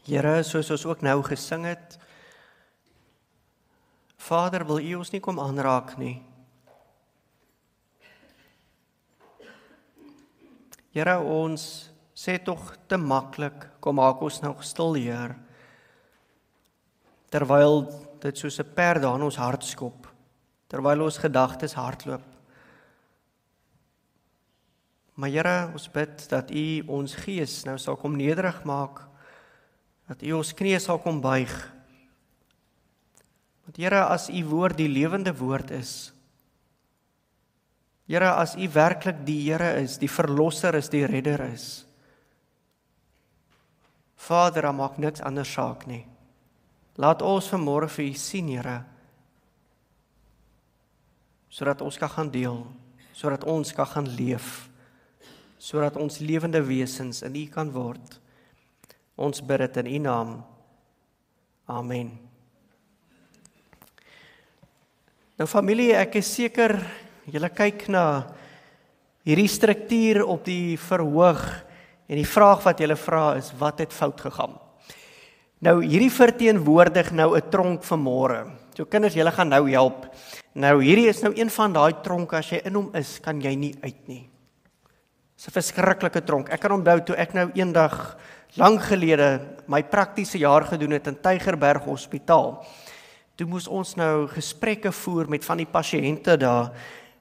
Here, soos ons ook nou gesing het, Vader, wil U ons nie kom aanraak nie. Here, ons sê tog te maklik, kom maak ons nou stil, Heer, terwyl dit soos 'n perd aan ons hart skop, terwyl ons gedagtes hardloop. Maar Here, ons bid dat U ons gees nou sal kom nederig maak, dat U ons knieë sal kom buig. Want Here, as U woord die lewende woord is, Here, as U werklik die Here is, die verlosser is, die redder is, Vader, dan maak niks anders saak nie. Laat ons vanmôre vir U sien, Here, sodat ons kan gaan deel, sodat ons kan gaan leef, sodat ons lewende wesens in U kan word. Ons bid dit in U naam. Amen. Nou familie, ek is seker, julle kyk na hierdie struktuur op die verhoog en die vraag wat julle vra is, wat het fout gegaan? Nou, hierdie verteenwoordig nou 'n tronk vanmôre. So kinders, julle gaan nou help. Nou, hierdie is nou een van daai tronke, as jy in hom is, kan jy nie uit nie. Dis 'n verskriklike tronk. Ek kan onthou toe ek nou eendag lank gelede my praktiese jaar gedoen het in Tygerberg Hospitaal. Toe moes ons nou gesprekke voer met van die pasiënte daar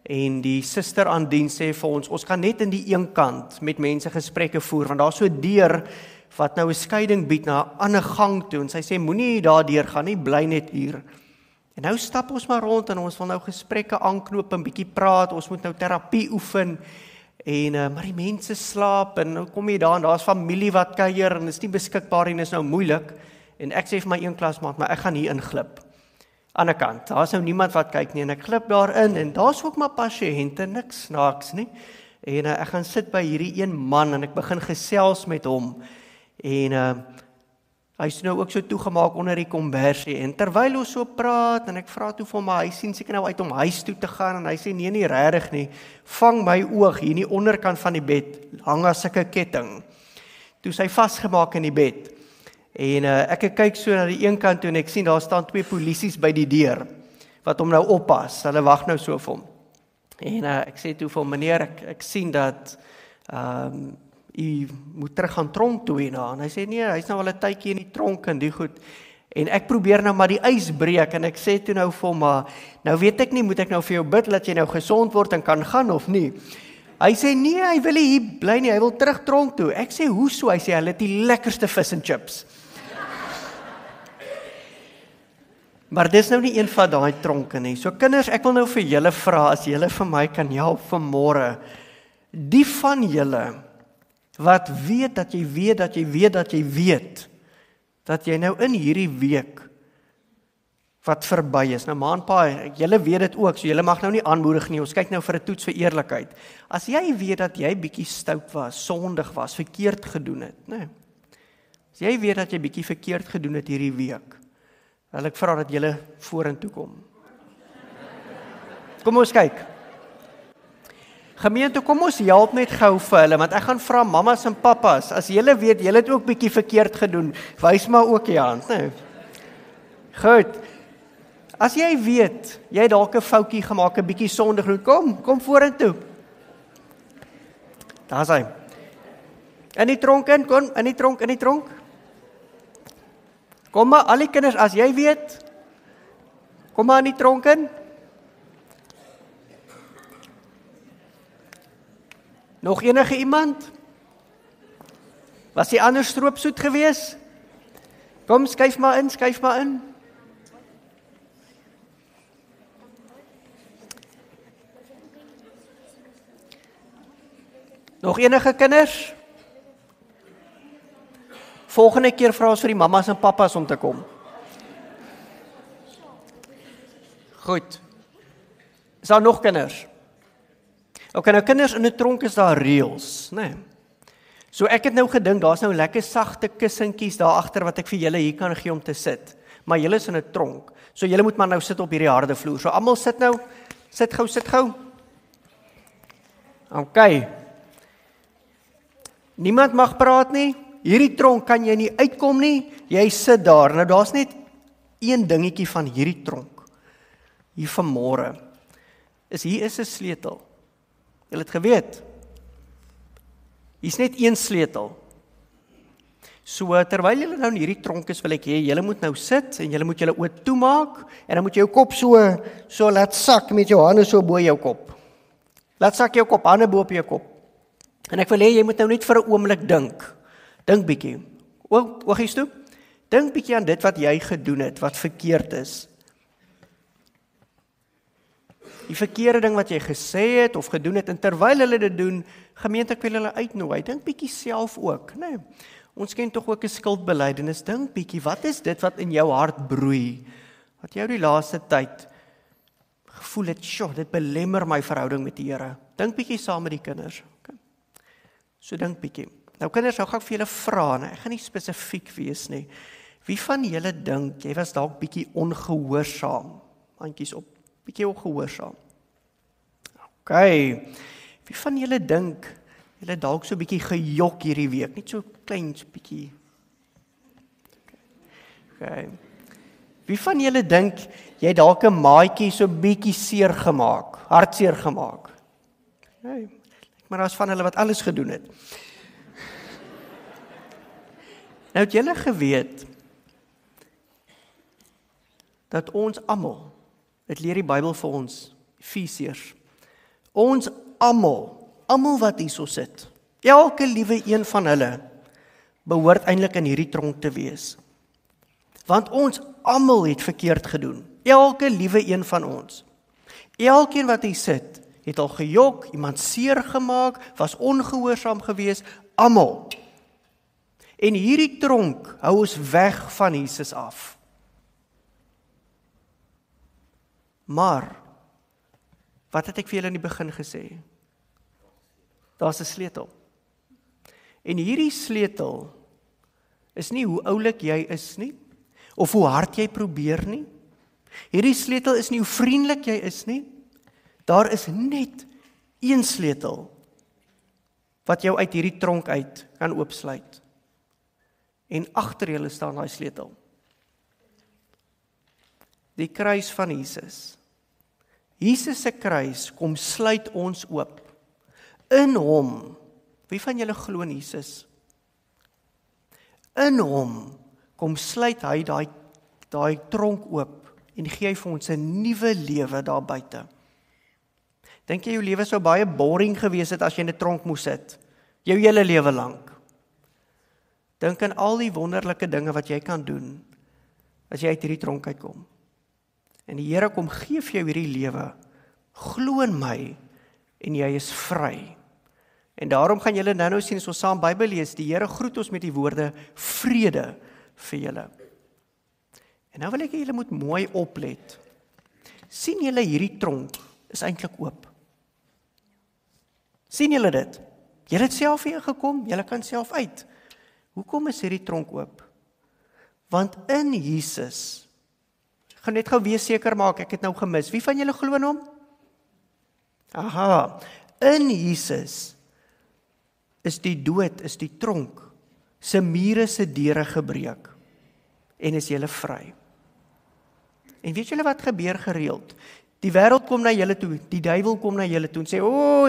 en die suster aan diens sê vir ons kan net in die een kant met mense gesprekke voer want daar's so 'n deur wat nou 'n skeiding bied na 'n ander gang toe en sy sê moenie daardeur gaan nie, bly net hier. En nou stap ons maar rond en ons wil nou gesprekke aanknoop en bietjie praat, ons moet nou terapie oefen. En maar die mense slaap en nou kom jy daar en daar's familie wat kuier en is nie beskikbaar en is nou moeilik. En ek sê vir my een klasmaat, maar ek gaan hier inglip. Aan die kant, daar's nou niemand wat kyk nie en ek glip daarin en daar's ook maar pasiënte, niks snaaks nie. En ek gaan sit by hierdie een man en ek begin gesels met hom. En hy's nou ook so toegemaak onder die kombersie en terwyl ons so praat en ek vra toe vir hom, hy sien seker nou uit om huis toe te gaan en hy sê nee nie regtig nie, vang my oog hier in die onderkant van die bed, hang as sulke ketting. Toe is hy vasgemaak in die bed. En ek kyk so na die een kant toe en ek sien daar staan 2 polisies by die deur wat hom nou oppas. Hulle wag nou so vir hom. En ek sê toe vir hom, meneer, ek sien dat u moet terug gaan tronk toe hierna. En hy sê nee, hy's nou al 'n tydjie in die tronk en die goed. En ek probeer nou maar die ys breek en ek sê toe nou vir hom, maar nou weet ek nie, moet ek nou vir jou bid dat jy nou gesond word en kan gaan of nie? Hy sê nee, hy wil nie hier bly nie, hy wil terug tronk toe. Ek sê hoe so? Hy sê hulle het die lekkerste vis en chips. Maar dis nou nie een van daai tronke nie. So kinders, ek wil nou vir julle vra, as julle vir my kan help vanmôre, die van julle wat weet dat jy weet dat jy weet dat jy weet dat jy nou in hierdie week wat verby is. Nou ma en pa, julle weet dit ook, so julle mag nou nie aanmoedig nie. Ons kyk nou vir 'n toets vir eerlikheid. As jy weet dat jy bietjie stout was, sondig was, verkeerd gedoen het, né? As jy weet dat jy bietjie verkeerd gedoen het hierdie week, wil ek vra dat julle vorentoe kom. Kom ons kyk. Gemeente, kom ons help net gou vir hulle, want ek gaan vra mammas en pappas, as julle weet, julle het ook bietjie verkeerd gedoen, wys maar ook die hand, né? Goed. As jy weet, jy het dalk 'n foutjie gemaak, 'n bietjie sondig gedoen, kom vorentoe. Daar's hy. In die tronk in, kom, in die tronk. Kom maar, al die kinders, as jy weet, kom maar in die tronk in. Nog enige iemand? Was die ander stroopsoet gewees? Kom, skuif maar in. Nog enige kinders? Volgende keer vra ons vir die mammas en pappas om te kom. Goed. Is daar nog kinders? Okay, nou kinders, in 'n tronk is daar reëls, né? So ek het nou gedink, daar's nou lekker sagte kussentjies daar agter wat ek vir julle hier kan gee om te sit. Maar julle is in 'n tronk. So julle moet maar nou sit op hierdie harde vloer. So almal sit nou. Sit gou. Okay. Niemand mag praat nie. hierdie tronk kan jy nie uitkom nie, jy sit daar. Nou daar's net een dingetjie van hierdie tronk. Hier vanmôre hier is 'n sleutel. Julle het geweet. Hier's net een sleutel. So terwyl julle nou in hierdie tronk is, wil ek hê julle moet nou sit en julle moet julle oë toemaak en dan moet jy jou kop so laat sak met jou hande so bo jou kop. Laat sak jou kop, hande bo op jou kop. En ek wil hê jy moet nou net vir 'n oomblik dink. Dink bietjie. Oogies toe. Dink bietjie aan dit wat jy gedoen het, wat verkeerd is. Die verkeerde ding wat jy gesê het of gedoen het, en terwyl hulle dit doen, gemeente, ek wil hulle uitnooi. Dink bietjie self ook, né? Nee, ons ken tog ook 'n skuldbelydenis. Dink bietjie, wat is dit wat in jou hart broei? Wat jou die laaste tyd gevoel het, "Sjoe, dit belemmer my verhouding met die Here." Dink bietjie saam met die kinders. Okay. So dink bietjie. Nou kinders, nou gaan ek vir julle vra, nee, ek gaan nie spesifiek wees nie. Wie van julle dink jy was dalk bietjie ongehoorsaam? Handjies op. Bietjie ongehoorsaam. OK. Wie van julle dink julle dalk so bietjie gejok hierdie week, net so klein bietjie. OK. Wie van julle dink jy dalk 'n maatjie so bietjie seer gemaak, hartseer gemaak? OK. Maar daar's van hulle wat alles gedoen het. Nou het julle geweet dat ons almal, dit leer die Bybel vir ons, Efesiërs, ons almal wat hierso sit, elke liewe een van hulle, behoort eintlik in hierdie tronk te wees. Want ons almal het verkeerd gedoen, elke liewe een van ons. Elkeen wat hier sit, het al gejok, iemand seer gemaak, was ongehoorsaam gewees, almal. En hierdie tronk hou ons weg van Jesus af. Maar, wat het ek vir julle in die begin gesê? Daar's 'n sleutel. En hierdie sleutel is nie hoe oulik jy is nie, of hoe hard jy probeer nie. Hierdie sleutel is nie hoe vriendelik jy is nie. Daar is net een sleutel wat jou uit hierdie tronk uit kan oopsluit. En agter julle staan daai sleutel. Die kruis van Jesus. Jesus se kruis kom sluit ons oop. In hom. Wie van julle glo in Jesus? In hom kom sluit hy daai tronk oop en gee hy vir ons 'n nuwe lewe daar buite. Dink jy jou lewe sou baie boring gewees het as jy in 'n tronk moes sit? Jou hele lewe lank. Dink aan al die wonderlike dinge wat jy kan doen as jy uit hierdie tronk uitkom. En die Here kom gee vir jou hierdie lewe. Glo in my en jy is vry. En daarom gaan julle nou sien as ons saam Bybel lees, die Here groet ons met die woorde vrede vir julle. En nou wil ek hê julle moet mooi oplet. Sien julle hierdie tronk is eintlik oop. Sien julle dit? Julle het self hier gekom, julle kan self uit. Hoekom is hierdie tronk oop? Want in Jesus, ek gaan net gou weer seker maak, ek het nou gemis. Wie van julle glo in hom? Aha, in Jesus is die dood, is die tronk, se mure se deure gebreek en is julle vry. En weet julle wat gebeur gereeld? Die wêreld kom na julle toe, die duiwel kom na julle toe en sê,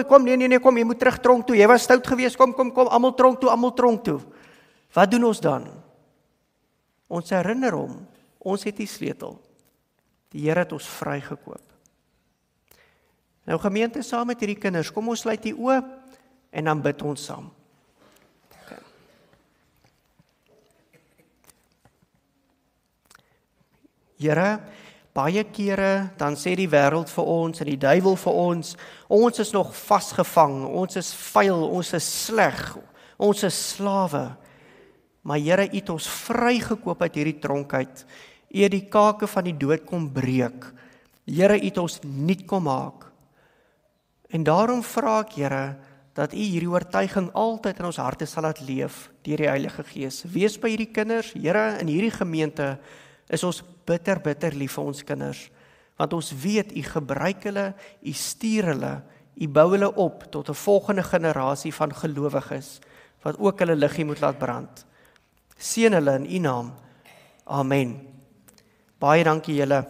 kom, nee, kom, jy moet terug tronk toe, jy was stout geweest, kom, almal tronk toe. Wat doen ons dan? Ons herinner hom, ons het die sleutel. Die Here het ons vrygekoop. Nou gemeente, saam met hierdie kinders, kom ons sluit die oë en dan bid ons saam. Okay. Here, baie kere dan sê die wêreld vir ons en die duiwel vir ons is nog vasgevang, ons is vuil, ons is sleg, ons is slawe. Maar Here, U het ons vrygekoop uit hierdie tronk uit. U het die kake van die dood kom breek. Here, U het ons nuut kom maak. En daarom vra ek, Here, dat U hierdie oortuiging altyd in ons harte sal laat leef deur die Heilige Gees. Wees by hierdie kinders, Here, in hierdie gemeente is ons bitter lief vir ons kinders. Want ons weet U gebruik hulle, U stuur hulle, U bou hulle op tot 'n volgende generasie van gelowiges wat ook hulle liggie moet laat brand. Seën hulle in U naam. Amen. Baie dankie julle.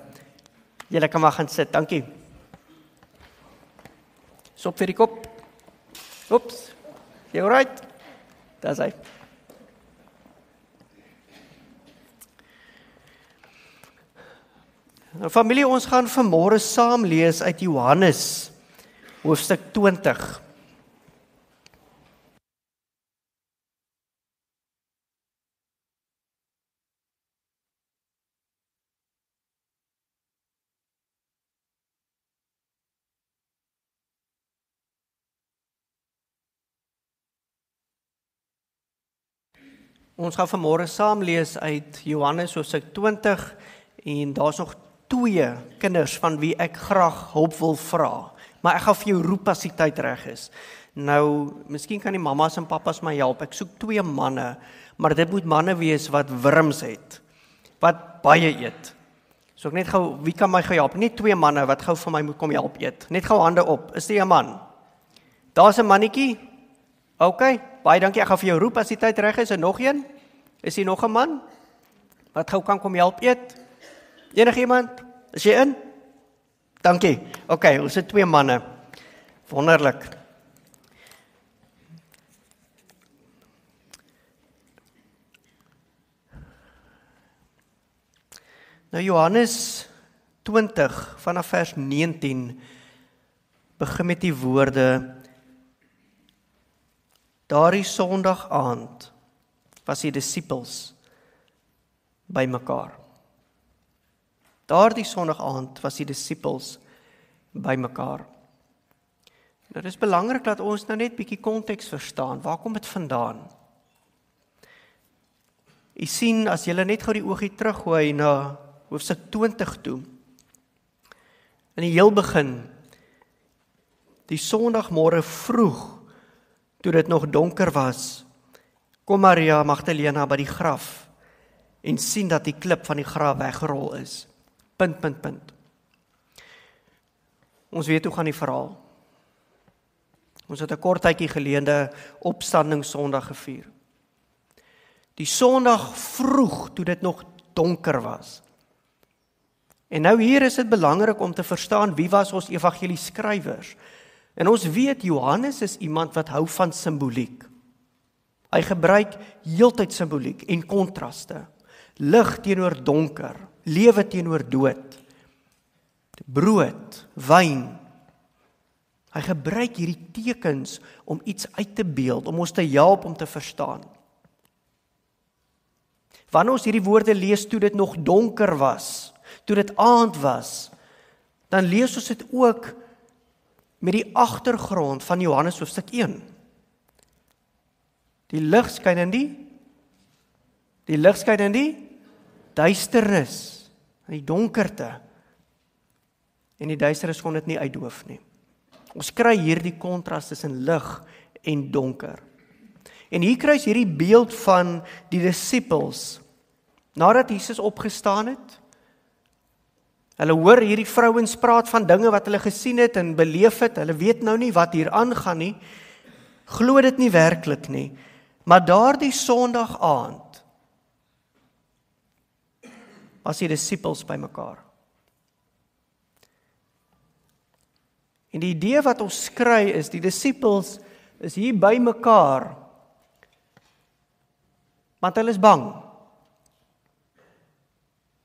Julle kan maar gaan sit. Dankie. Sop vir die kop. Oeps. Jy alright? Daar's hy. Nou familie, ons gaan vanmôre saam lees uit Johannes, hoofstuk 20. Ons gaan vanmôre saam lees uit Johannes hoofstuk 20 en daar's nog 2 kinders van wie ek graag hulp wil vra. Maar ek gaan vir jou roep as die tyd reg is. Nou, miskien kan die mammas en pappas my help. Ek soek 2 manne, maar dit moet manne wees wat wurms het, wat baie eet. So ek net gou, wie kan my help? Net 2 manne wat gou vir my moet kom help eet. Net gou hande op. Is dit 'n man? Daar's 'n mannetjie. OK, baie dankie. Ek gaan vir jou roep as die tyd reg is. En nog een? Is hier nog 'n man wat gou kan kom help eet? Enigiemand? Is jy in? Dankie. OK, ons het 2 manne. Wonderlik. Nou Johannes 20 vanaf vers 19 begin met die woorde: Daardie Sondag aand was die disippels bymekaar. Daardie Sondag aand was die disippels bymekaar. Nou dis belangrik dat ons nou net bietjie konteks verstaan. Waar kom dit vandaan? U sien as jy net gou die oogie teruggooi na hoofstuk 20 toe. In die heel begin, die Sondagmôre vroeg, toe dit nog donker was, kom Maria Magdalena by die graf en sien dat die klip van die graf weggerol is. ... Ons weet hoe gaan die verhaal. Ons het 'n kort tydjie gelede opstandingssondag gevier. Die Sondag vroeg, toe dit nog donker was. En nou hier is dit belangrik om te verstaan wie was ons evangelieskrywers. En ons weet Johannes is iemand wat hou van simboliek. Hy gebruik heeltyd simboliek en kontraste. Lig teenoor donker, lewe teenoor dood, brood, wyn. Hy gebruik hierdie tekens om iets uit te beeld, om ons te help om te verstaan. Wanneer ons hierdie woorde lees toe dit nog donker was, toe dit aand was, dan lees ons dit ook met die agtergrond van Johannes hoofstuk 1. Die lig skyn in die duisternis, in die donkerte. En die duisternis kon dit nie uitdoof nie. Ons kry hierdie kontras tussen lig en donker. En hier kry ons hierdie beeld van die disippels. Nadat Jesus opgestaan het, hulle hoor hierdie vrouens praat van dinge wat hulle gesien het en beleef het. Hulle weet nou nie wat hier aangaan nie. Glo dit nie werklik nie. Maar daardie Sondag aand was die disippels bymekaar. En die idee wat ons kry is, die disippels is hier bymekaar, want hulle is bang.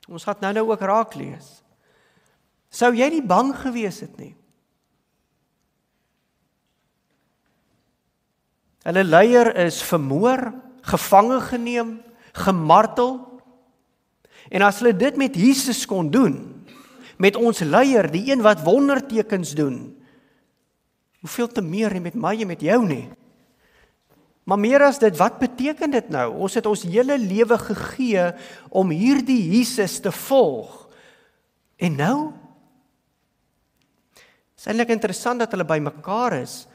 Ons gaan nou ook raak lees. Sou jy nie bang gewees het nie? Hulle leier is vermoor, gevange geneem, gemartel. En as hulle dit met Jesus kon doen, met ons leier, die een wat wondertekens doen, hoeveel te meer nie met my en met jou nie. Maar meer as dit, wat beteken dit nou? Ons het ons hele lewe gegee om hierdie Jesus te volg. En nou? Het is eintlik interessant dat hulle by mekaar is.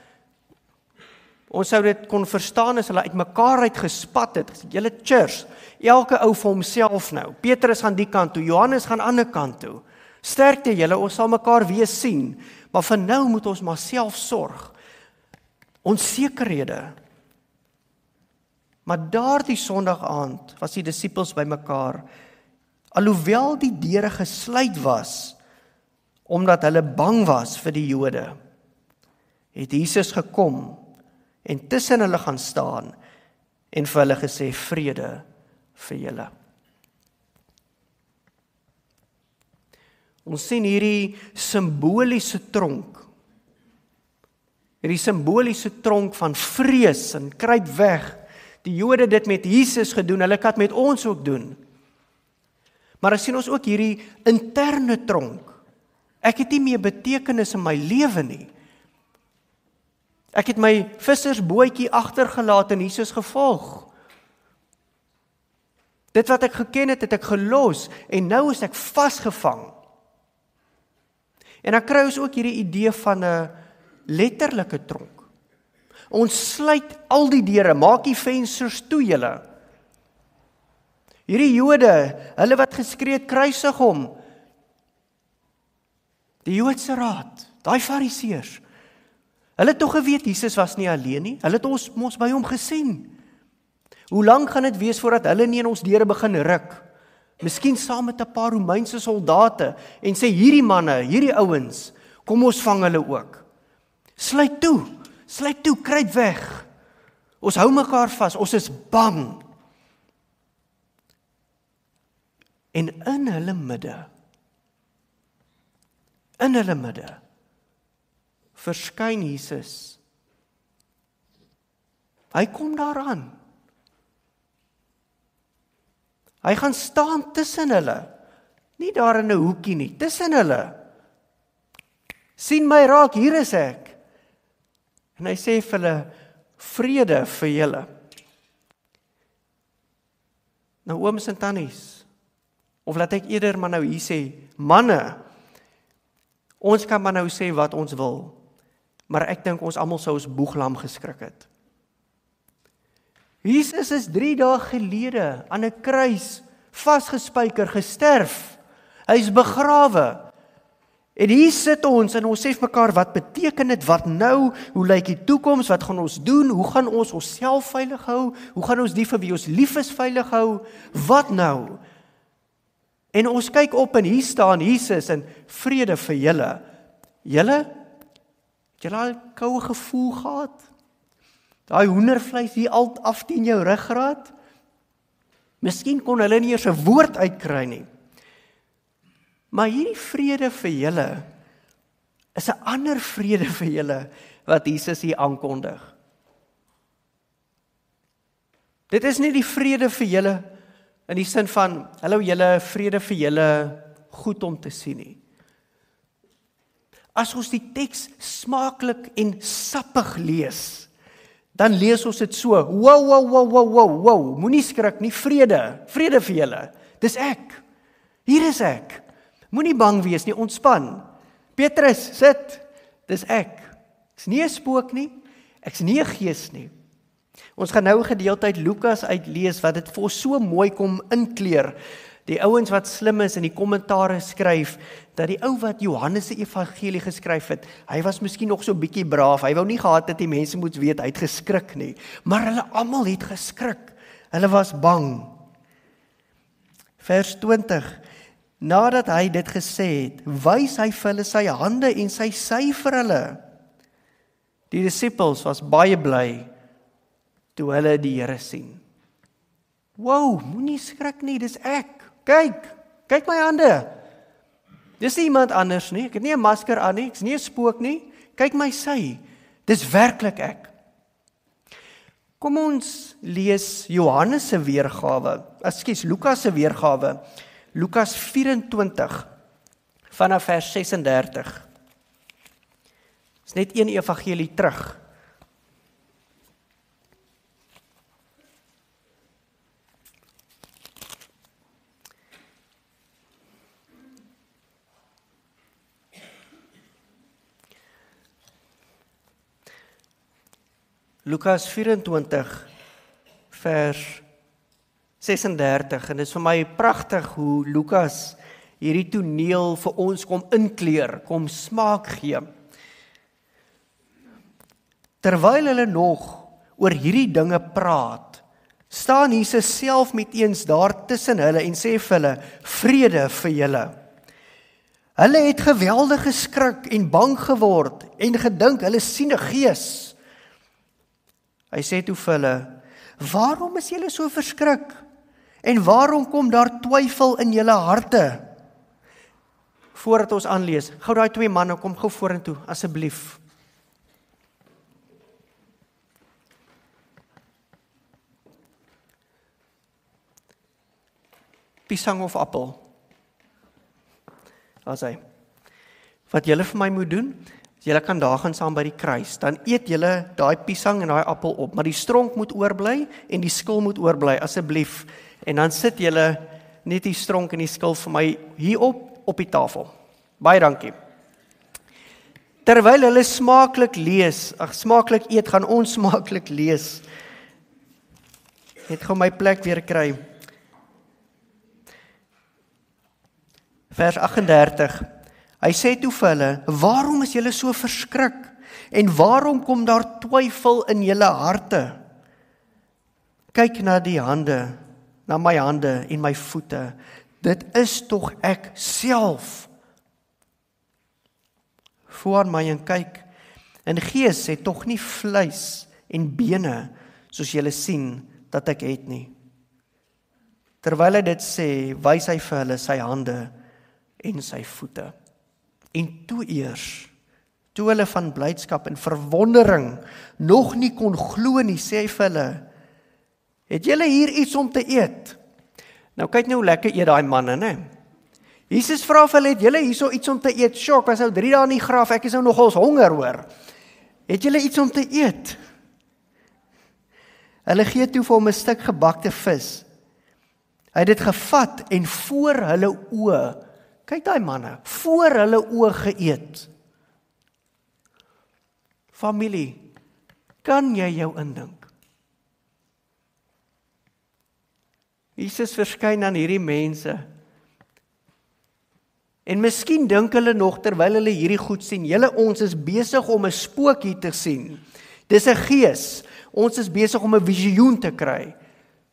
Ons sou dit kon verstaan as hulle uit mekaar uit gespat het. Julle church, elke ou vir homself nou. Petrus gaan die kant toe, Johannes gaan ander kant toe. Sterkte julle, ons sal mekaar weer sien. Maar vir nou moet ons maar self sorg. Onsekerhede. Maar daardie Sondag aand was die disippels bymekaar, alhoewel die deure gesluit was, omdat hulle bang was vir die Jode, het Jesus gekom en tussen hulle gaan staan en vir hulle gesê, vrede vir julle. Ons sien hierdie simboliese tronk, van vrees en kruip weg. Die Jode dit met Jesus gedoen, hulle kan dit met ons ook doen. Maar dan sien ons ook hierdie interne tronk. Ek het nie meer betekenis in my lewe nie. Ek het my vissersbootjie agtergelaat en Jesus gevolg. Dit wat ek geken het, het ek gelos en nou is ek vasgevang. En dan kry ons ook hierdie idee van 'n letterlike tronk. Ons sluit al die deure, maak die vensters toe julle. Hierdie Jode, hulle wat geskree het, kruisig hom. Die Joodse raad, daai fariseërs. Hulle het tog geweet Jesus was nie alleen nie. Hulle het ons mos by hom gesien. Hoe lank gaan dit wees voordat hulle nie in ons deure begin ruk? Miskien saam met 'n paar Romeinse soldate en sê hierdie manne, hierdie ouens, kom ons vang hulle ook. Sluit toe, kruip weg. Ons hou mekaar vas, ons is bang. En in hulle midde, verskyn Jesus. Hy kom daaraan. Hy gaan staan tussen hulle, nie daar in 'n hoekie nie, tussen hulle. Sien my raak, hier is ek. En hy sê vir hulle, vrede vir julle. Nou ooms en tannies, of laat ek eerder maar nou hier sê, manne, ons kan maar nou sê wat ons wil, maar ek dink ons almal sou ons boeglam geskrik het. Jesus is 3 dae gelede aan 'n kruis, vasgespijker, gesterf. Hy is begrawe. En hier sit ons en ons sê vir mekaar, wat beteken dit, wat nou, hoe lyk die toekoms, wat gaan ons doen, hoe gaan ons onsself veilig hou, hoe gaan ons die vir wie ons lief is veilig hou, wat nou? En ons kyk op en hier staan Jesus en vrede vir julle. Julle, het julle al koue gevoel gehad? Daai hoendervleis hier al af teen jou ruggraat? Miskien kon hulle nie eers 'n woord uitkry nie. Maar hierdie vrede vir julle is 'n ander vrede vir julle wat Jesus hier aankondig. Dit is nie die vrede vir julle in die sin van, hallo julle, vrede vir julle, goed om te sien nie. As ons die teks smaaklik en sappig lees, dan lees ons dit so, wow, moenie skrik nie, vrede vir julle, dis ek, hier is ek, moenie bang wees nie, ontspan, Petrus, sit, dis ek is nie 'n spook nie, ek is nie 'n gees nie. Ons gaan nou 'n gedeelte uit Lukas uitlees, wat dit vir ons so mooi kom inkleer, die ouens wat slim is en die kommentare skryf, dat die ou wat Johannes se evangelie geskryf het, hy was miskien nog so bietjie braaf, hy wou nie gehad dat die mense moet weet, hy het geskrik nie, maar hulle almal het geskrik, hulle was bang. Vers 20, nadat hy dit gesê het, wys hy vir hulle sy hande en sy sy vir hulle. Die disippels was baie bly, toe hulle die Here sien. Wow, moenie skrik nie, dis ek. Kyk my hande. Dis nie iemand anders nie, ek het nie 'n masker aan nie, ek is nie 'n spook nie. Kyk my sy, dis werklik ek. Kom ons lees Johannes se weergawe, Lukas se weergawe, Lukas 24, vanaf vers 36. Dis net een evangelie terug. Lukas 24, vers 36, en dit is vir my pragtig hoe Lukas hierdie toneel vir ons kom inkleer, kom smaak gee. Terwyl hulle nog oor hierdie dinge praat, staan Jesus self met eens daar tussen hulle en sê vir hulle, vrede vir julle. Hulle het geweldig geskrik en bang geword en gedink hulle sien 'n gees. Hy sê toe vir hulle, waarom is julle so verskrik? En waarom kom daar twyfel in julle harte? Voordat ons aanlees, gou daai 2 manne, kom gou vorentoe, asseblief. Piesang of appel? As hy. Wat julle vir my moet doen, julle kan daar gaan saam by die kruis, dan eet julle daai piesang en daai appel op, maar die stronk moet oorbly en die skil moet oorbly, asseblief. En dan sit julle net die stronk en die skil vir my hier op die tafel. Baie dankie. Terwyl hulle smaaklik eet, gaan ons smaaklik lees. Net gou my plek weer kry. Vers 38. Hy sê toe vir hulle, waarom is julle so verskrik? En waarom kom daar twyfel in julle harte? Kyk na die hande, na my hande en my voete. Dit is tog ek self. Voor my en kyk, in gees het tog nie vleis en bene, soos julle sien, dat ek het nie. Terwyl hy dit sê, wys hy vir hulle sy hande en sy voete. En toe hulle van blydskap en verwondering nog nie kon glo nie, sê hy vir hulle, het julle hier iets om te eet? Nou kyk nou hoe lekker eet daai manne, né? Jesus vra vir hulle, het julle hierso iets om te eet? Sjok, was nou 3 dae in die graf, ek is nou nogals honger hoor. Het julle iets om te eet? Hulle gee toe vir hom 'n stuk gebakte vis. Hy het dit gevat en voor hulle oë, kyk daai manne, voor hulle oë geëet. Familie, kan jy jou indink? Jesus verskyn aan hierdie mense. En miskien dink hulle nog terwyl hulle hierdie goed sien, ons is besig om 'n spook hier te sien. Dis 'n gees. Ons is besig om 'n visioen te kry.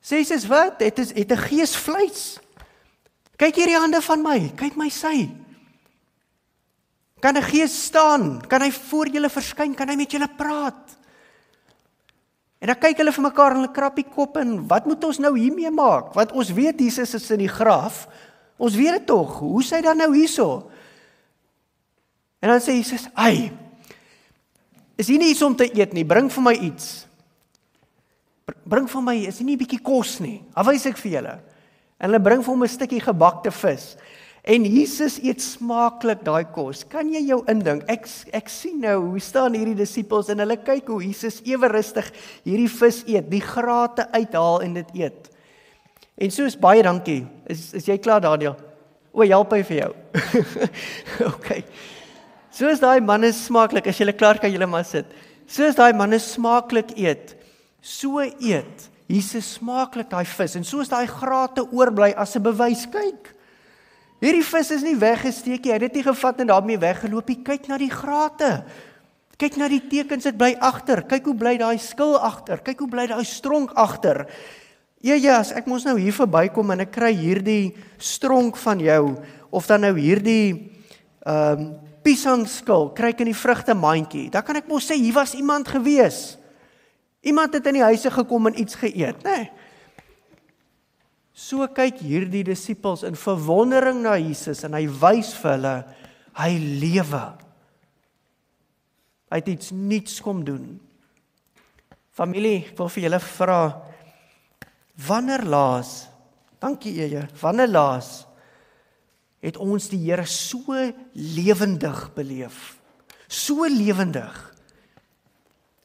Sê Jesus, wat? Het 'n gees vleis? Kyk hier die hande van my, kyk my sy. Kan 'n gees staan? Kan hy voor julle verskyn? Kan hy met julle praat? En dan kyk hulle vir mekaar en hulle krap die kop en wat moet ons nou hiermee maak? Want ons weet Jesus is in die graf. Ons weet dit tog. Hoe is hy dan nou hierso? En dan sê Jesus, "Ai, is hier nie iets om te eet nie? Bring vir my iets. Bring vir my, is hier nie 'n bietjie kos nie? Dan wys ek vir julle." En hulle bring vir hom 'n stukkie gebakte vis. En Jesus eet smaaklik daai kos. Kan jy jou indink? Ek sien nou hoe staan hierdie disippels en hulle kyk hoe Jesus ewe rustig hierdie vis eet, die grate uithaal en dit eet. En soos baie dankie. Is jy klaar, Daniel? O, help hy vir jou. Okay. Soos daai manne smaaklik, as jy klaar kan julle maar sit. Soos daai manne smaaklik eet, so eet Jesus smaaklik daai vis en soos daai grate oorbly as 'n bewys, kyk. Hierdie vis is nie weggesteek nie, hy het dit nie gevat en daarmee weggeloop nie. Kyk na die grate. Kyk na die tekens, dit bly agter. Kyk hoe bly daai skil agter. Kyk hoe bly daai stronk agter. Ja, as ek mos nou hier verbykom en ek kry hierdie stronk van jou of dan nou hierdie piesangskil kry ek in die vrugtemandjie, dan kan ek mos sê hier was iemand gewees. Iemand het in die huise gekom en iets geëet, né? So kyk hierdie disippels in verwondering na Jesus en hy wys vir hulle, hy lewe. Hy het iets nuuts kom doen. Familie, ek wil vir julle vra, wanneer laas, dankie Eje, wanneer laas het ons die Here so lewendig beleef? So lewendig.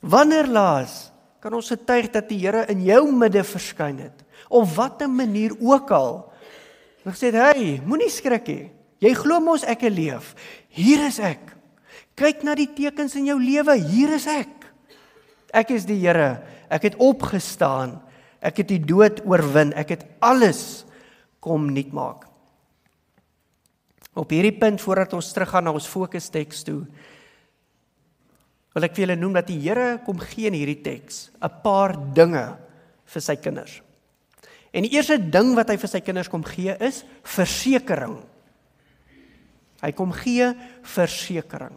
Wanneer laas kan ons getuig dat die Here in jou midde verskyn het? Op watter manier ook al. En gesê, hey, moenie skrik nie. Jy glo mos ek leef. Hier is ek. Kyk na die tekens in jou lewe. Hier is ek. Ek is die Here. Ek het opgestaan. Ek het die dood oorwin. Ek het alles kom nuut maak. Op hierdie punt, voordat ons teruggaan na ons fokusteks toe, wil ek vir julle noem dat die Here kom gee in hierdie teks 'n paar dinge vir sy kinders. En die eerste ding wat hy vir sy kinders kom gee is versekering. Hy kom gee versekering.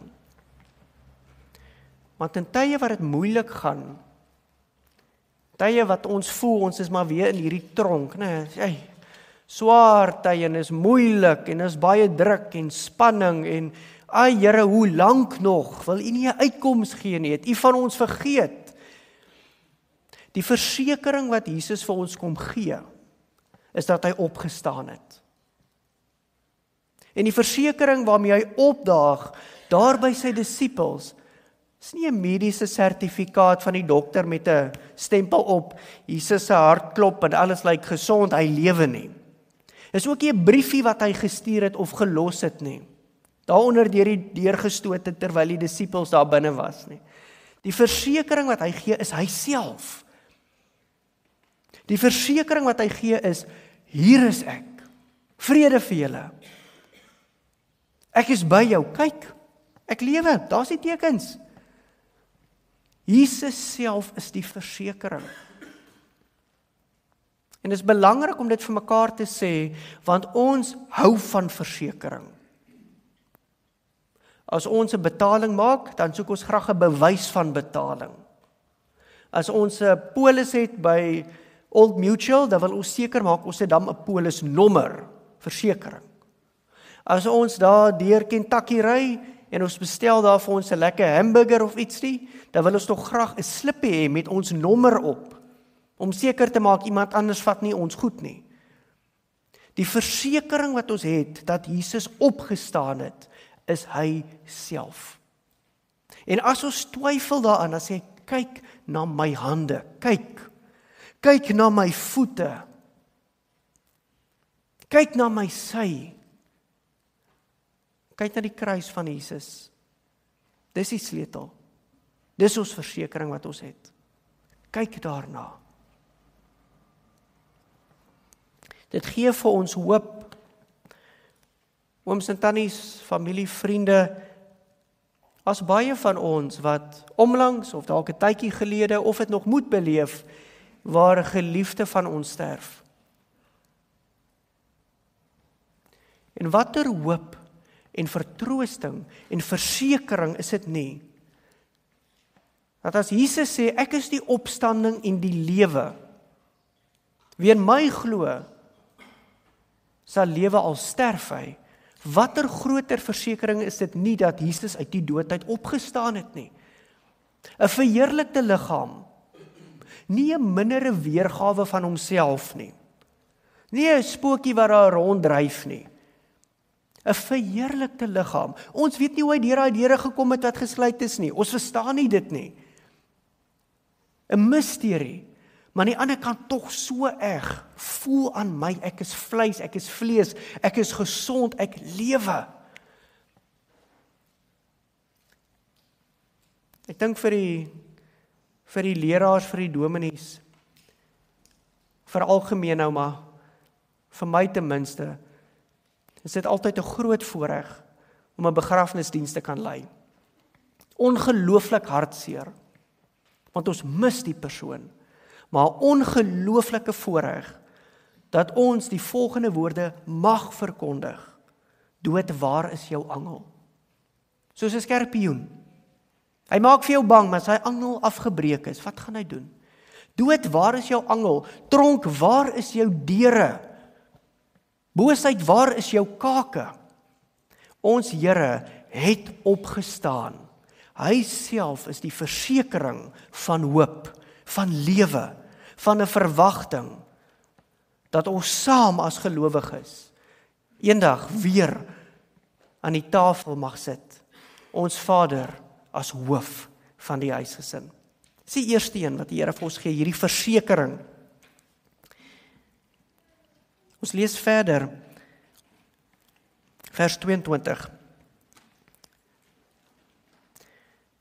Want in tye wat dit moeilik gaan, tye wat ons voel, ons is maar weer in hierdie tronk, swaar tye en is moeilik en is baie druk en spanning en Here, hoe lank nog? Wil U nie 'n uitkoms gee nie? Het U van ons vergeet? Die versekering wat Jesus vir ons kom gee, is dat hy opgestaan het. En die versekering waarmee hy opdaag, daar by sy disippels, is nie 'n mediese sertifikaat van die dokter met 'n stempel op, Jesus se hart klop en alles lyk gesond, hy lewe nie. Is ook nie 'n briefie wat hy gestuur het of gelos het nie. Daaronder deurgestoot het terwyl die disippels daar binne was nie. Die versekering wat hy gee is hy self. Die versekering wat hy gee is, hier is ek, vrede vir julle. Ek is by jou, kyk, ek lewe, daar's die tekens. Jesus self is die versekering. En dit is belangrik om dit vir mekaar te sê, want ons hou van versekering. As ons 'n betaling maak, dan soek ons graag 'n bewys van betaling. As ons 'n polis het by Old Mutual, dan wil ons seker maak ons het dan 'n polisnommer, versekering. As ons daar deur Kentucky ry en ons bestel daar vir ons 'n lekker hamburger of ietsie, dan wil ons tog graag 'n slippie hê met ons nommer op, om seker te maak iemand anders vat nie ons goed nie. Die versekering wat ons het, dat Jesus opgestaan het, is hy self. En as ons twyfel daaraan, dan sê kyk na my hande, kyk na my voete, kyk na my sy, kyk na die kruis van Jesus. Dis die sleutel. Dis ons versekering wat ons het. Kyk daarna. Dit gee vir ons hoop. Ooms en tannies, familie, vriende, as baie van ons wat omlangs of dalk 'n tydjie gelede of dit nog moet beleef, waar 'n geliefde van ons sterf. En watter hoop en vertroosting en versekering is dit nie, dat as Jesus sê, ek is die opstanding en die lewe, wie in my glo, sal lewe al sterf hy. Watter groter versekering is dit nie dat Jesus uit die dood uit opgestaan het nie? 'n verheerlikte liggaam, nie 'n mindere weergawe van homself nie. Nie 'n spookie wat daar ronddryf nie. 'n verheerlikte liggaam. Ons weet nie hoe hy deur daai deure gekom het wat gesluit is nie. Ons verstaan nie dit nie. 'n misterie. Maar aan die ander kant tog so erg. Voel aan my, ek is vleis, ek is vlees, ek is gesond, ek lewe. Ek dink vir die leraars, vir die dominees, vir algemeen nou maar, vir my ten minste, is dit altyd 'n groot voorreg om 'n begrafnisdiens te kan lei. Ongelooflik hartseer, want ons mis die persoon, maar ongelooflike voorreg dat ons die volgende woorde mag verkondig. Dood, waar is jou angel? Soos 'n skerpioen. Hy maak vir jou bang, maar as sy angel afgebreek is, wat gaan hy doen? Dood, waar is jou angel? Tronk, waar is jou deure? Boosheid, waar is jou kake? Ons Here het opgestaan. Hy self is die versekering van hoop, van lewe, van 'n verwagting, dat ons saam as gelowiges eendag weer aan die tafel mag sit. Ons Vader as hoof van die huisgesin. Dis die eerste een wat die Here vir ons gee, hierdie versekering. Ons lees verder, vers 22.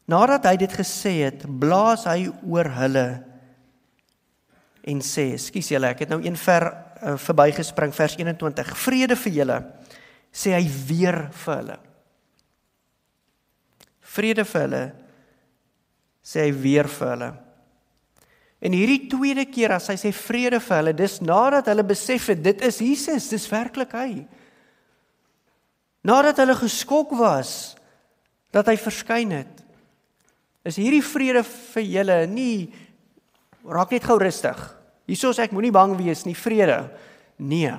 Nadat hy dit gesê het, blaas hy oor hulle en sê, ekskuus julle, ek het nou een verbygespring, vers 21, vrede vir julle, sê hy weer vir hulle. Vrede vir hulle, sê hy weer vir hulle. En hierdie tweede keer as hy sê vrede vir hulle, dis nadat hulle besef het, dit is Jesus, dis werklik hy. Nadat hulle geskok was, dat hy verskyn het, is hierdie vrede vir julle nie, raak net gou rustig. Hierso sê ek, moenie bang wees nie, vrede. Nee.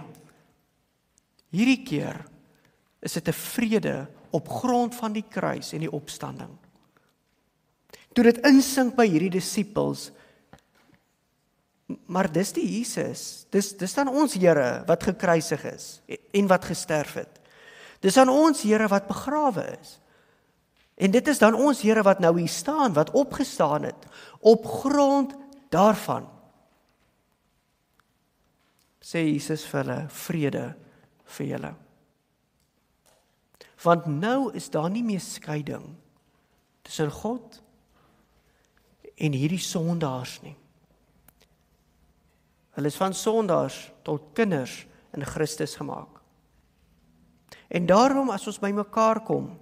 Hierdie keer is dit 'n vrede op grond van die kruis en die opstanding. Toe dit insink by hierdie disippels, maar dis die Jesus, dis dan ons Here wat gekruisig is en wat gesterf het. Dis dan ons Here wat begrawe is. En dit is dan ons Here wat nou hier staan, wat opgestaan het, op grond daarvan. Sê Jesus vir hulle, vrede vir julle. Want nou is daar nie meer skeiding tussen God en hierdie sondaars nie. Hulle is van sondaars tot kinders in Christus gemaak. En daarom as ons by mekaar kom,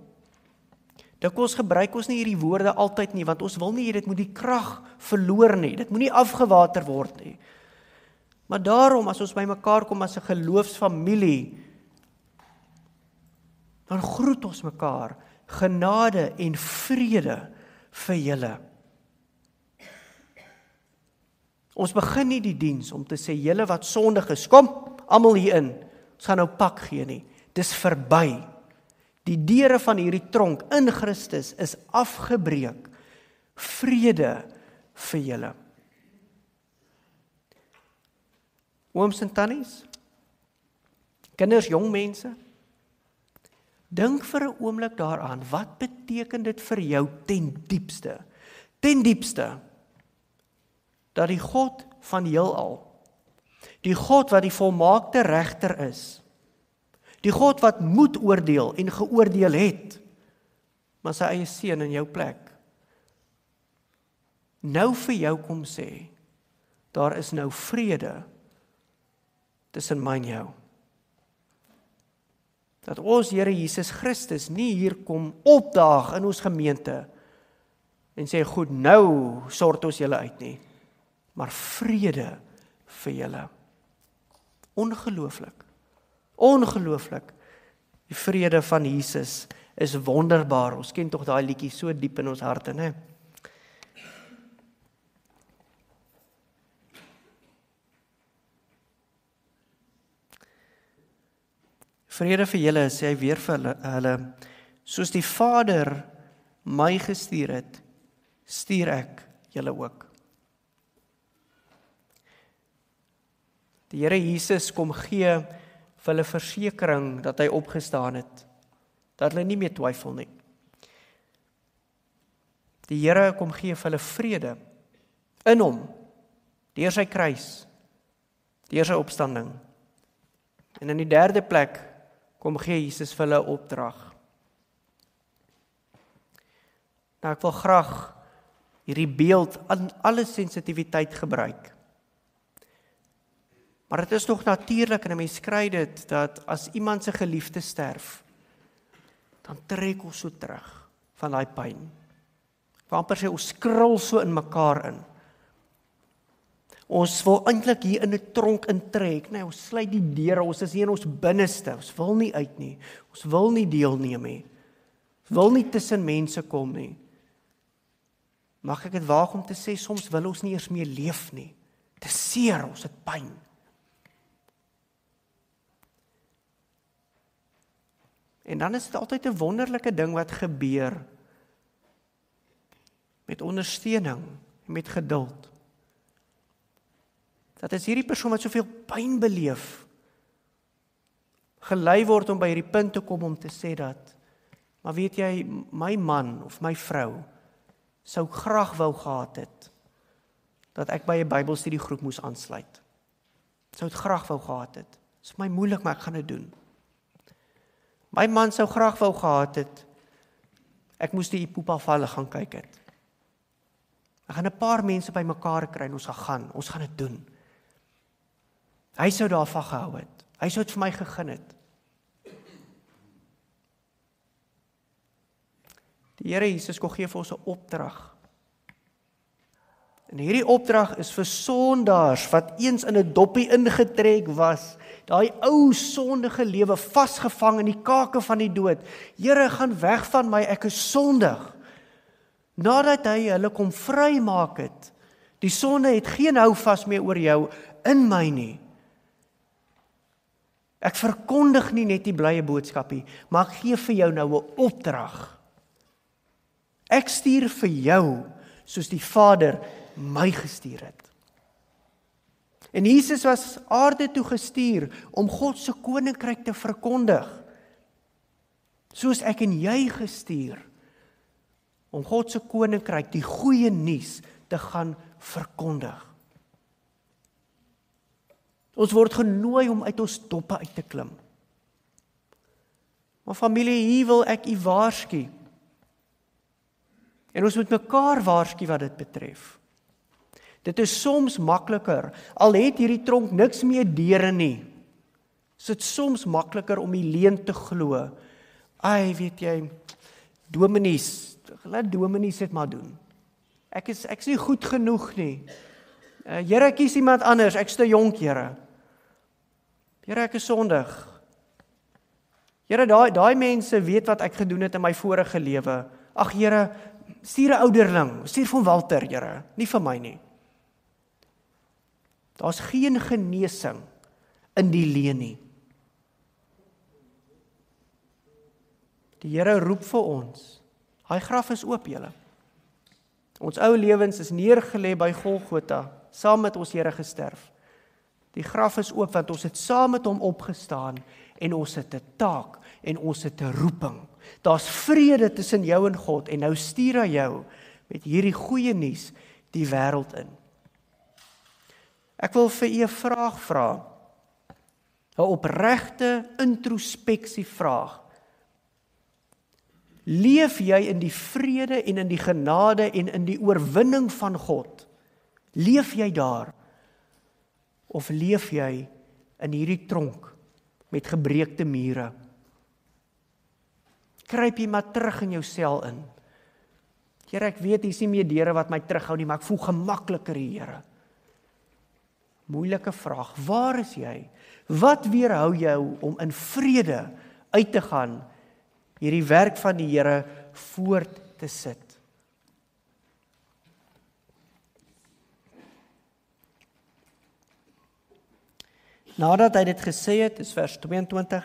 dikwels gebruik ons nie hierdie woorde altyd nie, want ons wil nie dit moet die krag verloor nie, dit moet nie afgewater word nie. Maar daarom as ons by mekaar kom as 'n geloofsfamilie, dan groet ons mekaar, genade en vrede vir julle. Ons begin nie die diens om te sê, julle wat sondig is, kom, almal hier in, ons gaan nou pak gee nie, dis verby. Die deure van hierdie tronk in Christus is afgebreek, vrede vir julle. Ooms en tannies, kinders, jong mense, dink vir 'n oomblik daaraan, wat beteken dit vir jou ten diepste, dat die God van heelal, die God wat die volmaakte regter is, die God wat moet oordeel en geoordeel het, maar sy eie seun in jou plek, nou vir jou kom sê, daar is nou vrede tussen my en jou. Dat ons Here Jesus Christus nie hier kom opdaag in ons gemeente en sê, goed, nou sort ons julle uit nie, maar vrede vir julle. Ongelooflik. Ongelooflik. Die vrede van Jesus is wonderbaar. Ons ken tog daai liedjie so diep in ons harte, né? Vrede vir julle, sê hy weer vir hulle, soos die Vader my gestuur het, stuur ek julle ook. Die Here Jesus kom gee vir hulle versekering dat hy opgestaan het, dat hulle nie meer twyfel nie. Die Here kom gee vir hulle vrede in hom, deur sy kruis, deur sy opstanding. En in die derde plek kom gee Jesus vir hulle opdrag. Nou ek wil graag hierdie beeld aan alle sensitiwiteit gebruik. Maar dit is nog natuurlik en 'n mens kry dit dat as iemand se geliefde sterf, dan trek ons so terug van daai pyn. Ek wil amper sê ons skril so in mekaar in. Ons wil eintlik hier in 'n tronk intrek, nee, ons sluit die deure, ons is hier in ons binneste, ons wil nie uit nie, ons wil nie deelneem nie, ons wil nie tussen mense kom nie. Mag ek dit waag om te sê, soms wil ons nie eers meer leef nie, dit is seer, ons het pyn. En dan is dit altyd 'n wonderlike ding wat gebeur, met ondersteuning, met geduld. Dat as hierdie persoon wat soveel pyn beleef, gelei word om by hierdie punt te kom om te sê dat, maar weet jy, my man of my vrou sou graag wou gehad het, dat ek by 'n Bybelstudiegroep moes aansluit. Sou dit graag wou gehad het. Dit is my moeilik, maar ek gaan dit doen. My man sou graag wou gehad het, ek moes die Ipopa-valle gaan kyk het. Ek gaan 'n paar mense by mekaar kry en ons gaan dit doen. Hy sou daarvan gehou het. Hy sou dit vir my gegee het. Die Here Jesus kom gee vir ons 'n opdrag. En hierdie opdrag is vir sondaars wat eens in 'n doppie ingetrek was, daai ou sondige lewe vasgevang in die kake van die dood. Here, gaan weg van my, ek is sondig. Nadat hy hulle kom vrymaak het, die sonde het geen houvas meer oor jou in my nie. Ek verkondig nie net die blye boodskap nie, maar ek gee vir jou nou 'n opdrag. Ek stuur vir jou, soos die Vader my gestuur het. En Jesus was aarde toe gestuur om God se koninkryk te verkondig. Soos ek en jy gestuur om God se koninkryk, die goeie nuus, te gaan verkondig. Ons word genooi om uit ons doppe uit te klim. Maar familie, hier wil ek u waarsku. En ons moet mekaar waarsku wat dit betref. Dit is soms makliker, al het hierdie tronk niks meer deure nie. Is dit soms makliker om die leuen te glo. Ai, weet jy, dominees, laat dominees dit maar doen. Ek is nie goed genoeg nie. Here, kies iemand anders, ek is te jonk, Here. Here, ek is sondig. Here, daai mense weet wat ek gedoen het in my vorige lewe. Ag Here, stuur 'n ouderling, stuur vir Walter, Here, nie vir my nie. Daar's geen genesing in die leuen nie. Die Here roep vir ons. Hy graf is oop, julle. Ons ou lewens is neergelê by Golgotha, saam met ons Here gesterf. Die graf is oop, want ons het saam met hom opgestaan, en ons het 'n taak, en ons het 'n roeping. Daar's vrede tussen jou en God, en nou stuur hy jou met hierdie goeie nuus die wêreld in. Ek wil vir u 'n vraag vra, 'n opregte introspeksievraag. Leef jy in die vrede en in die genade en in die oorwinning van God? Leef jy daar? Of leef jy in hierdie tronk met gebreekte mure? Kruip jy maar terug in jou sel in. Here, ek weet hier is nie meer deure wat my terughou nie, maar ek voel gemakliker, Here. Moeilike vraag, waar is jy? Wat weerhou jou om in vrede uit te gaan, hierdie werk van die Here voort te sit? Nadat hy dit gesê het, is vers 22,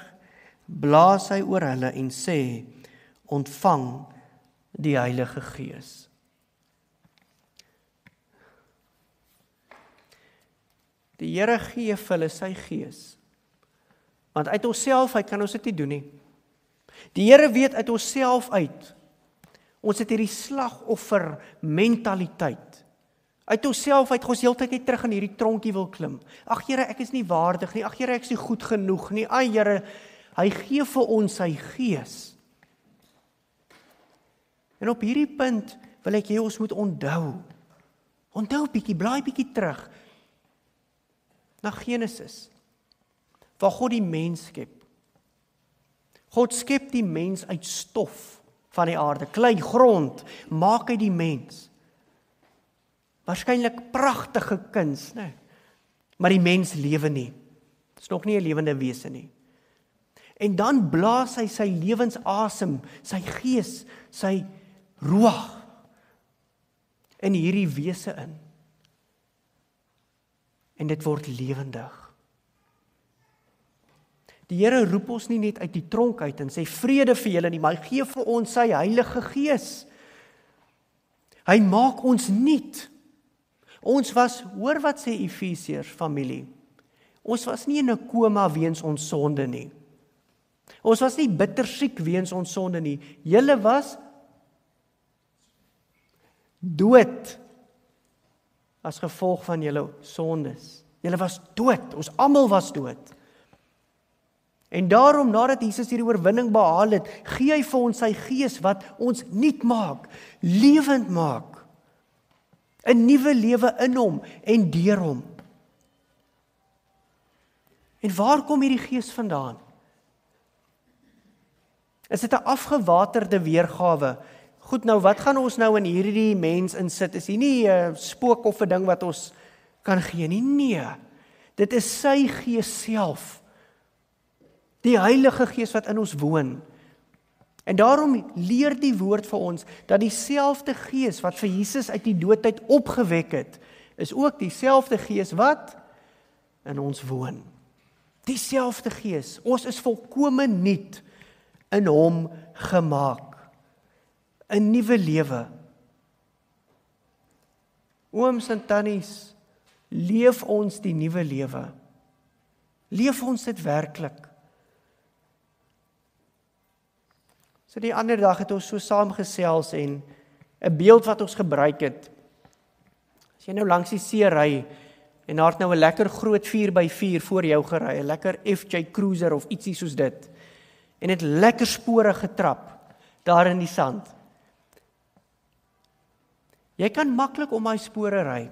blaas hy oor hulle en sê, ontvang die Heilige Gees. Die Here gee vir hulle sy Gees. Want uit onsself uit kan ons dit nie doen nie. Die Here weet uit onsself uit. Ons het hierdie slagoffer mentaliteit. Uit onsself uit, ons heeltyd net terug in hierdie tronkie wil klim. Ag Here, ek is nie waardig nie. Ag Here, ek is nie goed genoeg nie. Ai Here, hy gee vir ons sy Gees. En op hierdie punt wil ek hê ons moet onthou. Onthou bietjie, blaai bietjie terug na Genesis, waar God die mens skep. God skep die mens uit stof van die aarde, klei, grond, maak hy die mens. Waarskynlik pragtige kuns, né? Maar die mens lewe nie. Dit is nog nie 'n lewende wese nie. En dan blaas hy sy lewensasem, sy gees, sy ruach in hierdie wese in. En dit word lewendig. Die Here roep ons nie net uit die tronk uit en sê vrede vir julle nie, maar hy gee vir ons sy Heilige Gees. Hy maak ons nuut. Ons was, hoor wat sê Efesiërs familie, ons was nie in 'n koma weens ons sonde nie. Ons was nie bitter siek weens ons sonde nie. Julle was dood as gevolg van julle sondes. Julle was dood, ons almal was dood. En daarom, nadat Jesus hierdie oorwinning behaal het, gee hy vir ons sy Gees wat ons nuut maak, lewend maak. 'n nuwe lewe in hom en deur hom. En waar kom hierdie Gees vandaan? Is dit 'n afgewaterde weergawe? Goed, nou wat gaan ons nou in hierdie mens insit? Is hier nie 'n spook of 'n ding wat ons kan gee nie? Nee, dit is sy Gees self. Die Heilige Gees wat in ons woon. En daarom leer die woord vir ons, dat dieselfde Gees wat vir Jesus uit die doodheid opgewek het, is ook dieselfde Gees wat in ons woon. Dieselfde Gees. Ons is volkome nuut in hom gemaak. 'n Nuwe lewe. Ooms en tannies, leef ons die nuwe lewe. Leef ons dit werklik. So die ander dag het ons so saam gesels en 'n beeld wat ons gebruik het. As jy nou langs die see ry en daar het nou 'n lekker groot 4x4 voor jou gery, 'n lekker FJ Cruiser of ietsie soos dit, en het lekker spore getrap daar in die sand. Jy kan maklik om daai spore ry.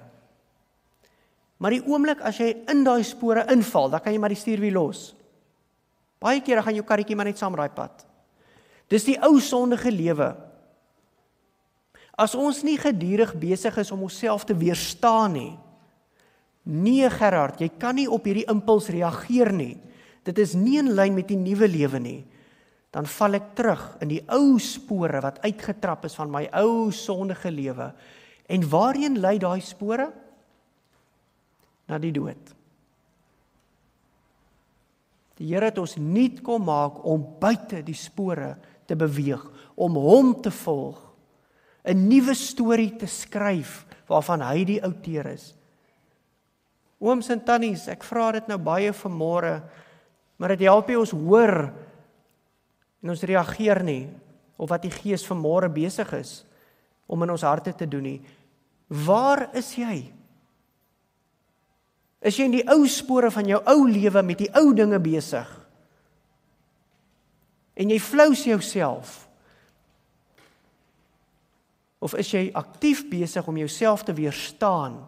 Maar die oomblik as jy in daai spore inval, dan kan jy maar die stuurwiel los. Baie kere gaan jou karretjie maar net saam daai pad. Dis die ou sondige lewe. As ons nie gedurig besig is om onsself te weerstaan nie. Nee Gerard, jy kan nie op hierdie impuls reageer nie. Dit is nie in lyn met die nuwe lewe nie. Dan val ek terug in die ou spore wat uitgetrap is van my ou sondige lewe. En waarheen lei daai spore? Na die dood. Die Here het ons nuut kom maak om buite die spore te beweeg, om hom te volg, 'n nuwe storie te skryf waarvan hy die outeur is. Ooms en tannies, ek vra dit nou baie vanmôre, maar dit help nie ons hoor en ons reageer nie op wat die Gees vanmôre besig is om in ons harte te doen nie. Waar is jy? Is jy in die ou spore van jou ou lewe met die ou dinge besig? En jy flous jouself? Of is jy aktief besig om jouself te weerstaan,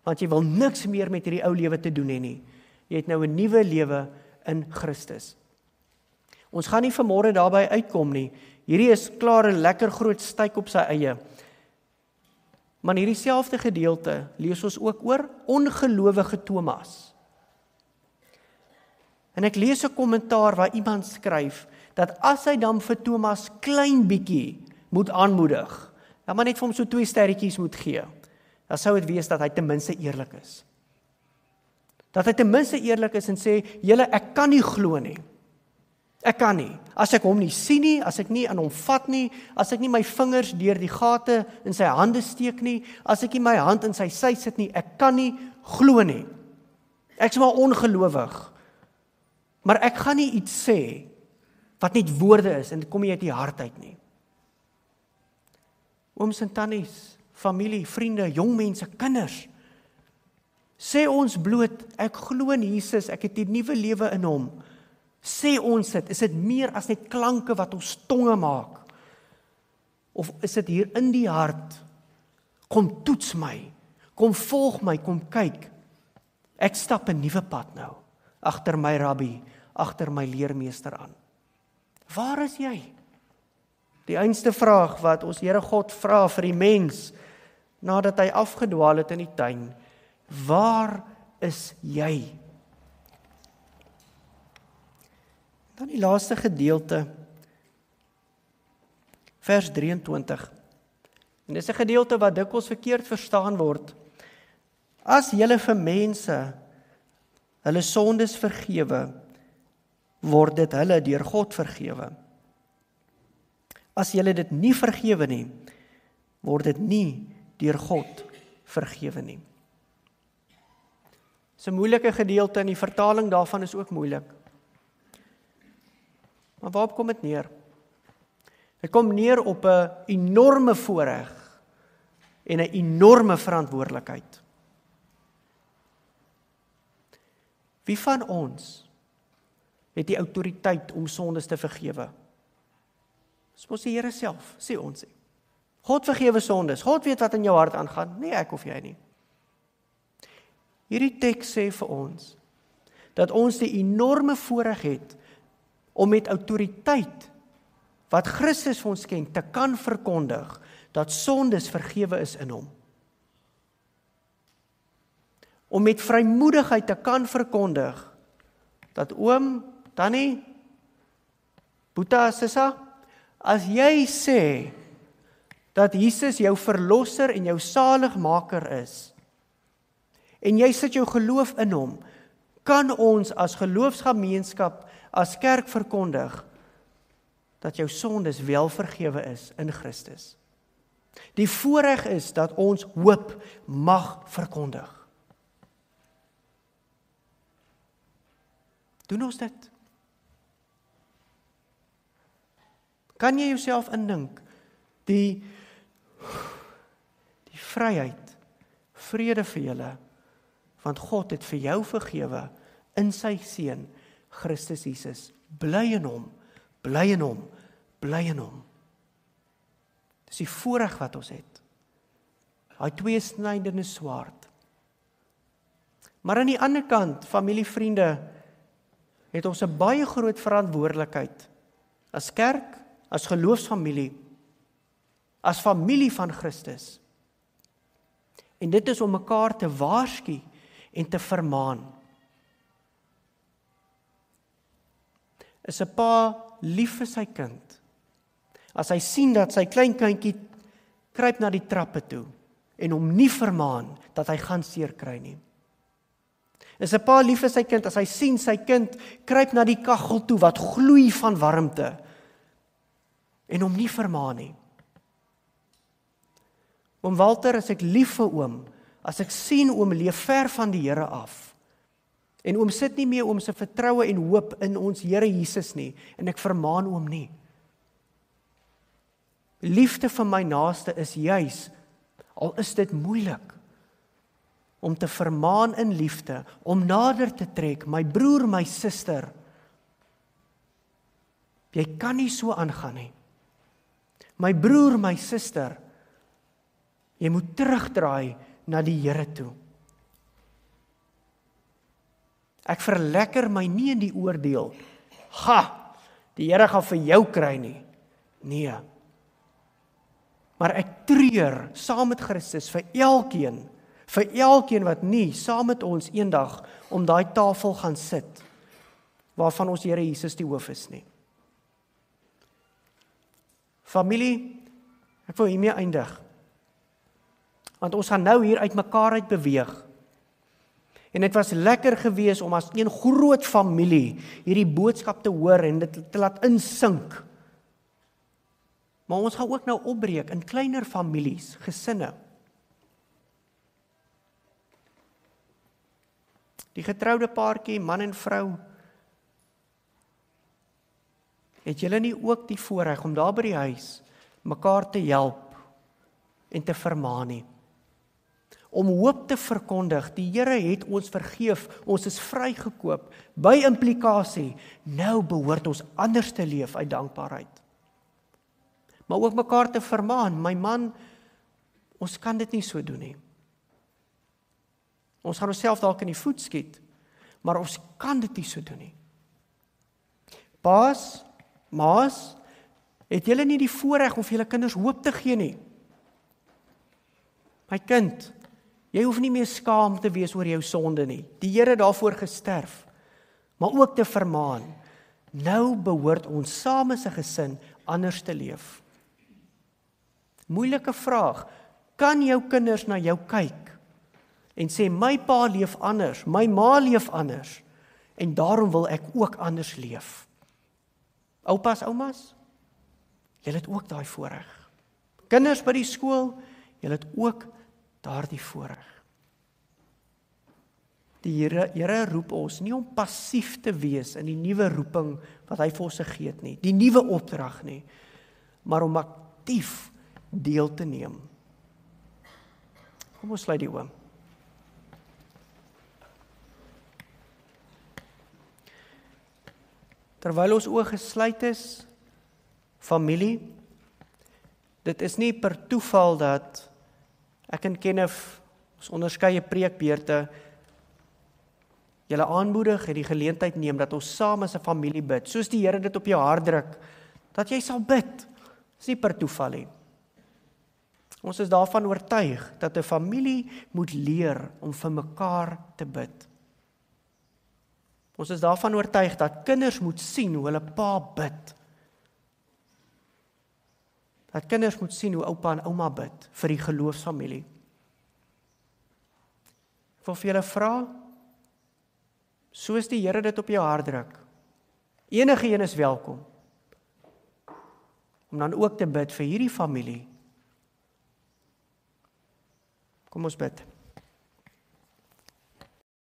want jy wil niks meer met hierdie ou lewe te doen hê nie. Jy het nou 'n nuwe lewe in Christus. Ons gaan nie vanmôre daarby uitkom nie. Hierdie is klaar 'n lekker groot styk op sy eie. Maar in hierdie selfde gedeelte lees ons ook oor ongelowige Thomas. En ek lees 'n kommentaar waar iemand skryf dat as hy dan vir Thomas klein bietjie moet aanmoedig, dan maar net vir hom so 2 sterretjies moet gee, dan sou dit wees dat hy ten minste eerlik is. Dat hy ten minste eerlik is en sê, julle, ek kan nie glo nie. Ek kan nie. As ek hom nie sien nie, as ek nie aan hom vat nie, as ek nie my vingers deur die gate in sy hande steek nie, as ek nie my hand in sy sy sit nie, ek kan nie glo nie. Ek's maar ongelowig. Maar ek gaan nie iets sê wat net woorde is en dit kom nie uit die hart uit nie. Ooms en tannies, familie, vriende, jong mense, kinders, sê ons bloot, ek glo in Jesus, ek het 'n nuwe lewe in hom. Sê ons dit, is dit meer as net klanke wat ons tonge maak? Of is dit hier in die hart? Kom toets my, kom volg my, kom kyk. Ek stap 'n nuwe pad nou, agter my rabbi, agter my leermeester aan. Waar is jy? Die einste vraag wat ons Here God vra vir die mens, nadat hy afgedwaal het in die tuin, waar is jy? Dan die laaste gedeelte, vers 23. En dis 'n gedeelte wat dikwels verkeerd verstaan word. As julle vir mense hulle sondes vergewe, word dit hulle deur God vergewe. As julle dit nie vergewe nie, word dit nie deur God vergewe nie. Dis 'n moeilike gedeelte en die vertaling daarvan is ook moeilik. Maar waarop kom dit neer? Dit kom neer op 'n enorme voorreg en 'n enorme verantwoordelikheid. Wie van ons het die autoriteit om sondes te vergewe? Dis mos die Here self, sê ons. God vergewe sondes. God weet wat in jou hart aangaan, nie ek of jy nie. Hierdie teks sê vir ons dat ons die enorme voorreg het om met autoriteit wat Christus vir ons ken, te kan verkondig, dat sondes vergewe is in hom. Om met vrymoedigheid te kan verkondig, dat oom, tannie, boeta, sissa, as jy sê, dat Jesus jou verlosser en jou saligmaker is, en jy sit jou geloof in hom, kan ons as geloofsgemeenskap, as kerk verkondig, dat jou sondes wel vergewe is in Christus. Die voorreg is dat ons hoop mag verkondig. Doen ons dit? Kan jy jouself indink, die vryheid, vrede vir julle, want God het vir jou vergewe in sy seun, Christus Jesus. Bly in hom, bly in hom, bly in hom. Dis die voorreg wat ons het. Daai tweesnydende swaard. Maar aan die ander kant, familie, vriende, het ons 'n baie groot verantwoordelikheid as kerk, as geloofsfamilie, as familie van Christus. En dit is om mekaar te waarsku en te vermaan. Is 'n pa lief vir sy kind, as hy sien dat sy klein kindjie kruip na die trappe toe, en hom nie vermaan, dat hy gaan seer kry nie. Is 'n pa lief vir sy kind, as hy sien sy kind kruip na die kaggel toe, wat gloei van warmte, en hom nie vermaan nie. Oom Walter, as ek lief vir oom, as ek sien oom leef ver van die Here af, en oom sit nie meer oom se vertroue en hoop in ons Here Jesus nie, en ek vermaan oom nie. Liefde vir my naaste is juis, al is dit moeilik, om te vermaan in liefde, om nader te trek, my broer, my suster. Jy kan nie so aangaan nie. My broer, my suster, jy moet terugdraai na die Here toe. Ek verlekker my nie in die oordeel. Die Here gaan vir jou kry nie. Nee. Maar ek treur saam met Christus vir elkeen wat nie saam met ons eendag om daai tafel gaan sit, waarvan ons Here Jesus die hoof is nie. Familie, ek wil hiermee eindig. Want ons gaan nou hier uit mekaar uit beweeg. En dit was lekker gewees om as een groot familie hierdie boodskap te hoor en dit te laat insink. Maar ons gaan ook nou opbreek in kleiner families, gesinne. Die getroude paartjie, man en vrou, het julle nie ook die voorreg om daar by die huis mekaar te help en te vermaan nie? Om hoop te verkondig, die Here het ons vergeef, ons is vrygekoop, by implikasie, nou behoort ons anders te leef uit dankbaarheid. Maar ook mekaar te vermaan, my man, ons kan dit nie so doen nie. Ons gaan onsself dalk in die voet skiet, maar ons kan dit nie so doen nie. Paas, maas, het julle nie die voorreg om vir julle kinders hoop te gee nie? My kind, jy hoef nie meer skaam te wees oor jou sonde nie. Die Here het daarvoor gesterf, maar ook te vermaan. Nou behoort ons saam as 'n gesin anders te leef. Moeilike vraag, kan jou kinders na jou kyk en sê, my pa leef anders, my ma leef anders, en daarom wil ek ook anders leef? Oupas, oumas, julle het ook daai voorreg. Kinders by die skool, julle het ook daardie voorreg. Die Here roep ons nie om passief te wees in die nuwe roeping wat hy vir ons gegee het nie, die nuwe opdrag nie, maar om aktief deel te neem. Kom ons sluit die oë. Terwyl ons oë gesluit is, familie, dit is nie per toeval dat ek en Kenneth ons onderskeie preekbeurte julle aanmoedig en die geleentheid neem dat ons saam as 'n familie bid, soos die Here dit op jou hart druk, dat jy sal bid. Dis nie per toeval nie. Ons is daarvan oortuig dat 'n familie moet leer om vir mekaar te bid. Ons is daarvan oortuig dat kinders moet sien hoe hulle pa bid. Dat kinders moet sien hoe oupa en ouma bid vir die geloofsfamilie. Ek wil vir julle vra, soos die Here dit op jou hart druk, enige een is welkom, om dan ook te bid vir hierdie familie. Kom ons bid.